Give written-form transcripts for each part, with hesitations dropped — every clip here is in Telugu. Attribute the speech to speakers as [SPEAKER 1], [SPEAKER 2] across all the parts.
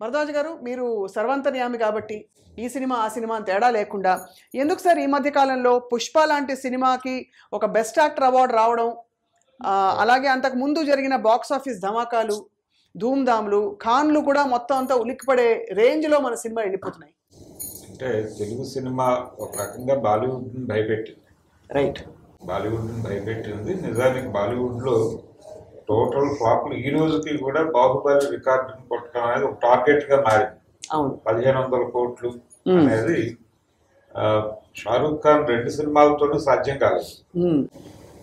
[SPEAKER 1] వరదరాజు గారు, మీరు సర్వాంతర్యామి కాబట్టి ఈ సినిమా ఆ సినిమా అని తేడా లేకుండా ఎందుకు సార్ ఈ మధ్య కాలంలో పుష్ప లాంటి సినిమాకి ఒక బెస్ట్ యాక్టర్ అవార్డు రావడం, అలాగే అంతకు ముందు జరిగిన బాక్స్ ఆఫీస్ ధమాకాలు, ధూమ్ధామ్లు, ఖాన్లు కూడా మొత్తం అంతా ఉలిక్కిపడే రేంజ్లో మన సినిమా వెళ్ళిపోతున్నాయి?
[SPEAKER 2] అంటే తెలుగు సినిమా ఒక రకంగా బాలీవుడ్ని భయపెట్టింది.
[SPEAKER 1] రైట్.
[SPEAKER 2] బాలీవుడ్ని భయపెట్టింది. నిజానికి బాలీవుడ్లో టోటల్ ఫ్లాప్లు ఈ రోజుకి కూడా బాహుబలి రికార్డుని కొట్టడం అనేది ఒక టార్గెట్గా మారింది.
[SPEAKER 1] అవును.
[SPEAKER 2] 1500 కోట్లు అనేది షారూక్ ఖాన్ 2 సినిమాలతోనూ సాధ్యం కాలేదు.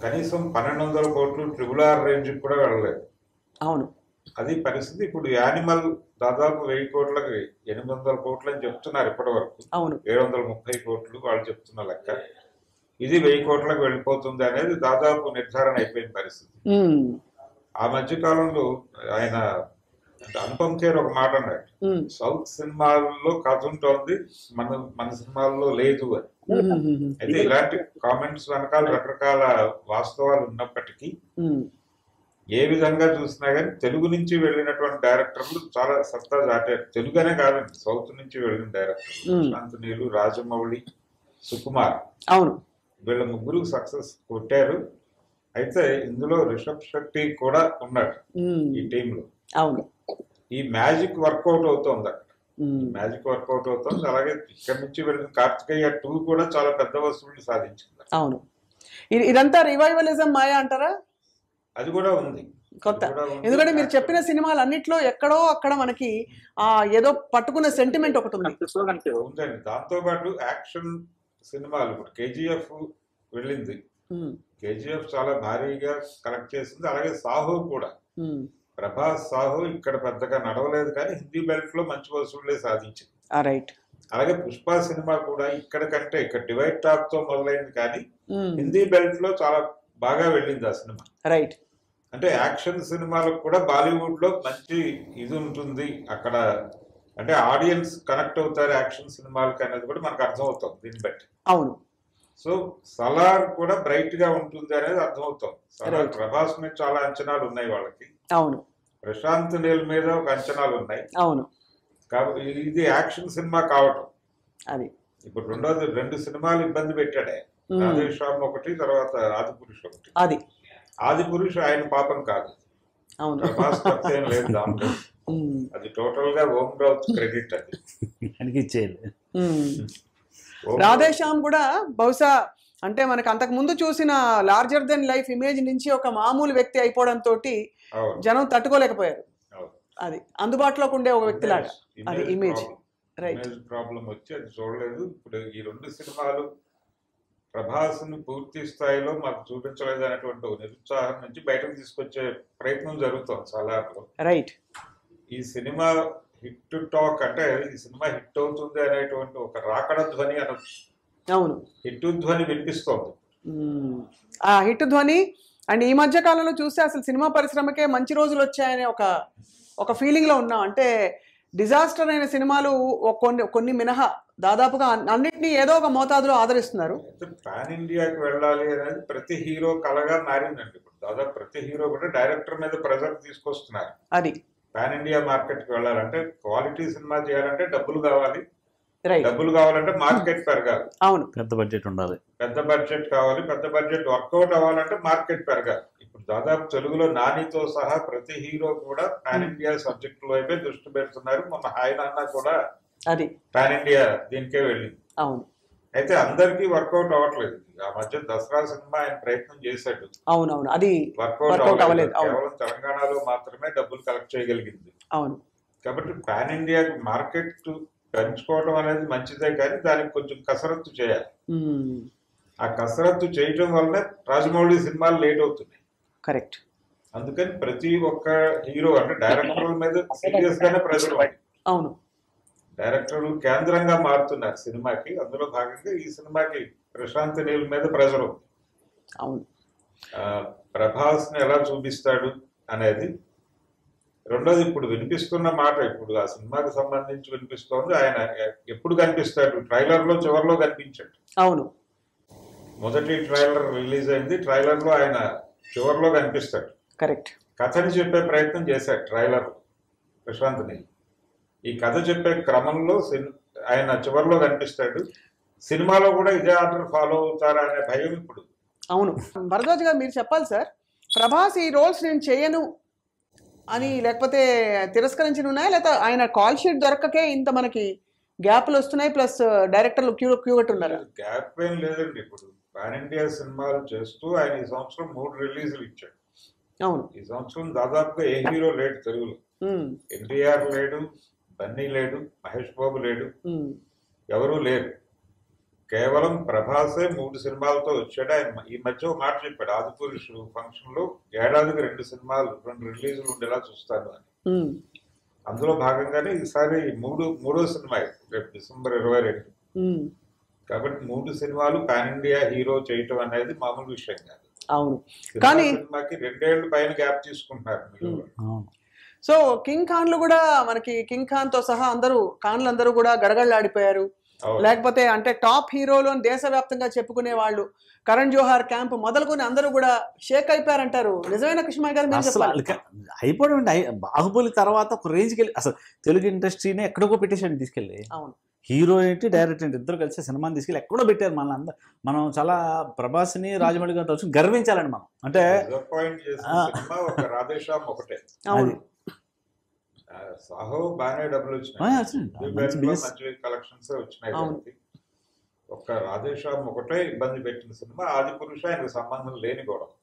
[SPEAKER 2] కనీసం 1200 కోట్లు RRR రేంజ్కి కూడా వెళ్ళలేదు.
[SPEAKER 1] అవును,
[SPEAKER 2] అది పరిస్థితి. ఇప్పుడు యానిమల్ దాదాపు 1000 కోట్లకి 800 కోట్లు అని చెప్తున్నారు ఇప్పటి వరకు.
[SPEAKER 1] అవును,
[SPEAKER 2] 730 కోట్లు వాళ్ళు చెప్తున్న లెక్క. ఇది 1000 కోట్లకు వెళ్ళిపోతుంది అనేది దాదాపు నిర్ధారణ అయిపోయిన పరిస్థితి. ఆ మధ్య కాలంలో ఆయన అనుపమ్ ఖేర్ ఒక మాట అన్నాడు, సౌత్ సినిమాల్లో కథ ఉంటుంది, మన సినిమాల్లో లేదు అని. అయితే ఇలాంటి కామెంట్స్ వెనకాల రకరకాల వాస్తవాలు ఉన్నప్పటికీ ఏ విధంగా చూసినా కానీ తెలుగు నుంచి వెళ్ళినటువంటి డైరెక్టర్లు చాలా సత్తా దాటారు. తెలుగునే కాదండి, సౌత్ నుంచి వెళ్ళిన డైరెక్టర్లు శాంతనీలు, రాజమౌళి, సుకుమార్,
[SPEAKER 1] అవును,
[SPEAKER 2] వీళ్ళ ముగ్గురు సక్సెస్ కొట్టారు. అయితే ఇందులో రిషబ్ శెట్టి కూడా ఉన్నాడు ఈ టీంలో.
[SPEAKER 1] అవును,
[SPEAKER 2] ఈ మ్యాజిక్ వర్కౌట్ అవుతోంది అక్కడ, మ్యాజిక్ వర్కౌట్ అవుతుంది. అలాగే ఇక్కడ నుంచి వెళ్ళిన కార్తికేయ 2 కూడా చాలా పెద్ద వసూళ్లు సాధించింది.
[SPEAKER 1] అవును. ఇదంతా రివైవలిజం మాయా అంటారా?
[SPEAKER 2] అది కూడా ఉంది,
[SPEAKER 1] కొత్త. ఎందుకంటే మీరు చెప్పిన సినిమాలు అన్నిట్లో ఎక్కడో అక్కడ మనకి ఏదో పట్టుకున్న సెంటిమెంట్ ఒకటి
[SPEAKER 2] ఉందండి. దాంతో పాటు యాక్షన్ సినిమాలు ఇప్పుడు KGF వెళ్ళింది, KGF చాలా భారీగా కలెక్ట్ చేసింది. అలాగే సాహో కూడా, ప్రభాస్ సాహో ఇక్కడ పెద్దగా నడవలేదు కానీ హిందీ బెల్ట్ లో మంచి వసూళ్లే సాధించింది.
[SPEAKER 1] రైట్.
[SPEAKER 2] అలాగే పుష్ప సినిమా కూడా ఇక్కడ కంటే ఇక్కడ డివైడ్ టాప్ తో మొదలైంది కానీ హిందీ బెల్ట్ లో చాలా బాగా వెళ్ళింది ఆ సినిమా.
[SPEAKER 1] రైట్.
[SPEAKER 2] అంటే యాక్షన్ సినిమాలకు కూడా బాలీవుడ్ లో మంచి ఇది ఉంటుంది అక్కడ, అంటే ఆడియన్స్ కనెక్ట్ అవుతారు యాక్షన్ సినిమాలకి అనేది కూడా మనకు అర్థం అవుతుంది దీన్ని బట్టి.
[SPEAKER 1] అవును.
[SPEAKER 2] సో సలార్ కూడా బ్రైట్ గా ఉంటుంది అనేది అర్థమవుతుంది. సలార్ ప్రభాస్ మీద చాలా అంచనాలు ఉన్నాయి వాళ్ళకి.
[SPEAKER 1] అవును.
[SPEAKER 2] ప్రశాంత్ నీల్ మీద ఒక అంచనాలు ఉన్నాయి.
[SPEAKER 1] అవును.
[SPEAKER 2] కాబట్టి ఇది యాక్షన్ సినిమా కావటం
[SPEAKER 1] అది
[SPEAKER 2] ఇప్పుడు 2 సినిమాలు ఇబ్బంది పెట్టాడే, రాధేశ్యామ్ ఒకటి, తర్వాత ఆదిపురుష్ ఒకటి.
[SPEAKER 1] అది
[SPEAKER 2] ఆదిపురుష్ ఆయన పాపం కాదు, ప్రభాస్ తప్పేం లేదు దాంట్లో. అది టోటల్ గా ఓం రౌత్ క్రెడిట్. అది
[SPEAKER 1] రాధేశ్యామ్ కూడా బహుశా అంటే మనకు అంతకు ముందు చూసిన లార్జర్ దెన్ లైఫ్ ఇమేజ్ నుంచి ఒక మామూలు వ్యక్తి అయిపోవడంతో జనం తట్టుకోలేకపోయారు. అది అందుబాటులోకి ఉండే ఒక వ్యక్తి లాగా అది ఇమేజ్. రైట్.
[SPEAKER 2] ప్రాబ్లం వచ్చి అది చూడలేదు. ఇప్పుడు ఈ 2 సినిమాలు ప్రభాస్ ని పూర్తి స్థాయిలో మాకు చూపించలేదు అనేటువంటి నిరుత్సాహం నుంచి బయటకు తీసుకొచ్చే ప్రయత్నం జరుగుతుంది సలార్లో.
[SPEAKER 1] రైట్.
[SPEAKER 2] ఈ సినిమా హిట్ టాక్ అంటే ఈ సినిమా హిట్ అవుతుంది అనేటువంటి ఒక రాకడ ధ్వని అనొచ్చు.
[SPEAKER 1] అవును,
[SPEAKER 2] హిట్ ధ్వని వినిపిస్తోంది.
[SPEAKER 1] ఆ హిట్ ధ్వని అండ్ ఈ మధ్య కాలంలో చూస్తే అసలు సినిమా పరిశ్రమకే మంచి రోజులు వచ్చాయనే ఒక ఫీలింగ్ లో ఉన్నాం. అంటే డిజాస్టర్ అయిన సినిమాలు కొన్ని మినహా దాదాపుగా అన్నిటినీ ఏదో ఒక మోతాదులో ఆదరిస్తున్నారు.
[SPEAKER 2] పాన్ ఇండియాకి వెళ్ళాలి అనేది ప్రతి హీరో కలగా మారిందండి. ఇప్పుడు దాదాపు ప్రతి హీరో కూడా డైరెక్టర్ మీద ప్రెజర్ తీసుకొస్తున్నారు.
[SPEAKER 1] అది
[SPEAKER 2] పాన్ ఇండియా మార్కెట్ కి వెళ్ళాలంటే, క్వాలిటీ సినిమా చేయాలంటే డబ్బులు కావాలి, డబ్బులు కావాలంటే మార్కెట్ పెరగాలి.
[SPEAKER 1] అవును,
[SPEAKER 3] పెద్ద బడ్జెట్ ఉండాలి,
[SPEAKER 2] పెద్ద బడ్జెట్ కావాలి, పెద్ద బడ్జెట్ వర్కౌట్ అవ్వాలంటే మార్కెట్ పెరగాలి. ఇప్పుడు దాదాపు తెలుగులో నానితో సహా ప్రతి హీరో కూడా పాన్ ఇండియా సబ్జెక్ట్ వైపే దృష్టి పెడుతున్నారు. మన హాయ్ నాన్న కూడా అది పాన్ ఇండియా దీనికే వెళ్ళింది.
[SPEAKER 1] అవును.
[SPEAKER 2] అయితే అందరికీ వర్కౌట్ అవ్వట్లేదు. ఆ మధ్య దసరా సినిమా ఆయన ప్రయత్నం చేశాడు,
[SPEAKER 1] అవునవును, అది
[SPEAKER 2] వర్కౌట్ అవ్వలేదు. కేవలం తెలంగాణలో మాత్రమే డబ్బులు కలెక్ట్ చేయగలిగింది.
[SPEAKER 1] అవును.
[SPEAKER 2] కాబట్టి పాన్ ఇండియా మార్కెట్ పెంచుకోవడం అనేది మంచిదే కానీ దానికి కొంచెం కసరత్తు చేయాలి. ఆ కసరత్తు చేయటం వల్లనే రాజమౌళి సినిమాలు లేట్ అవుతున్నాయి.
[SPEAKER 1] కరెక్ట్.
[SPEAKER 2] అందుకని ప్రతి ఒక్క హీరో అంటే డైరెక్టర్ల మీద సీరియస్ గానే ప్రెజర్ ఉంది.
[SPEAKER 1] అవును,
[SPEAKER 2] డైరెక్టర్లు కేంద్రంగా మారుతున్నారు సినిమాకి. అందులో భాగంగా ఈ సినిమాకి ప్రశాంత్ నీల్ మీద ప్రెజర్ ఉంది.
[SPEAKER 1] అవును.
[SPEAKER 2] ప్రభాస్ ని ఎలా చూపిస్తాడు అనేది. రెండోది ఇప్పుడు వినిపిస్తున్న మాట, ఇప్పుడు ఆ సినిమాకి సంబంధించి వినిపిస్తోంది, ఆయన ఎప్పుడు కనిపిస్తాడు, ట్రైలర్ లో చివరిలో కనిపించాడు.
[SPEAKER 1] అవును,
[SPEAKER 2] మొదటి ట్రైలర్ రిలీజ్ అయింది, ట్రైలర్ లో ఆయన చివరిలో కనిపిస్తాడు.
[SPEAKER 1] కరెక్ట్.
[SPEAKER 2] కథని చెప్పే ప్రయత్నం చేశాడు ట్రైలర్ ప్రశాంత్ నీల్. ఈ కథ చెప్పే క్రమంలో ఆయన చివరిలో కనిపిస్తాడు. సినిమాలో కూడా ఇదే ఆర్డర్ ఫాలో అవుతారా అనే భయం ఇప్పుడు.
[SPEAKER 1] అవును, భరద్వాజ్ గారు మీరు చెప్పాలి సార్, ప్రభాస్ ఈ రోల్స్ నేను చేయను అని లేకపోతే తిరస్కరించిన ఉన్నాయా, లేకపోతే ఆయన కాల్ షీట్ దొరకకే ఇంత మనకి గ్యాప్లు వస్తున్నాయి, ప్లస్ డైరెక్టర్లు క్యూ కట్టున్నారా?
[SPEAKER 2] గ్యాప్ ఏం లేదండి. ఇప్పుడు పాన్ ఇండియా సినిమాలు చేస్తూ ఆయన ఈ సంవత్సరం 3 రిలీజులు ఇచ్చాడు.
[SPEAKER 1] అవును,
[SPEAKER 2] ఈ సంవత్సరం దాదాపుగా ఏ హీరో లేడు తెలుగులో. ఎన్టీఆర్ లేడు, బన్నీ లేడు, మహేష్ బాబు లేడు, ఎవరూ లేరు. కేవలం ప్రభాసే 3 సినిమాలతో వచ్చాడు. ఆయన ఈ మధ్య ఒక మాట చెప్పాడు, ఆదిపురుషు ఫంక్షన్ లో ఏడాదికి 2 సినిమాలు 2 రిలీజులు ఉండేలా చూస్తాను అని. అందులో భాగంగానే ఈసారి మూడో సినిమా రేపు డిసెంబర్ 22. కాబట్టి 3 సినిమాలు పాన్ ఇండియా హీరో చేయటం అనేది మామూలు విషయం కాదు.
[SPEAKER 1] అవును, కానీ
[SPEAKER 2] సినిమాకి 2 ఏళ్ల పైన గ్యాప్ తీసుకుంటున్నారు.
[SPEAKER 1] సో కింగ్ ఖాన్లు కూడా మనకి, కింగ్ ఖాన్ తో సహా ఖాన్లు కూడా గడగడలాడిపోయారు. లేకపోతే అంటే టాప్ హీరోలు అని దేశవ్యాప్తంగా చెప్పుకునే వాళ్ళు, కరణ్ జోహార్ క్యాంప్ మొదలుకొని అందరూ కూడా షేక్ అయిపోయారంటారు. నిజమైన కృష్ణమయ్య గారు మీరు చెప్పాలి.
[SPEAKER 3] అయిపోవడం బాహుబలి తర్వాత ఒక రేంజ్కి వెళ్ళి అసలు తెలుగు ఇండస్ట్రీనే ఎక్కడికో పెట్టేసాడు తీసుకెళ్ళి.
[SPEAKER 1] అవును,
[SPEAKER 3] హీరో ఏంటి డైరెక్టర్ ఏంటి ఇద్దరు కలిసి సినిమాని తీసుకెళ్ళి ఎక్కడో పెట్టారు. మనం చాలా ప్రభాస్ని రాజమౌళి గారితో వచ్చి గర్వించాలండి మనం. అంటే
[SPEAKER 2] రాధేశ్యామ్ ఒకటే, సాహో బాగానే డబ్బులు వచ్చినాయి, మంచి కలెక్షన్స్ వచ్చినాయి. ఒక్క రాధేశ్యామ్ ఒకటే ఇబ్బంది పెట్టిన సినిమా. ఆదిపురుష ఆయనకు సంబంధం లేని గొడవ.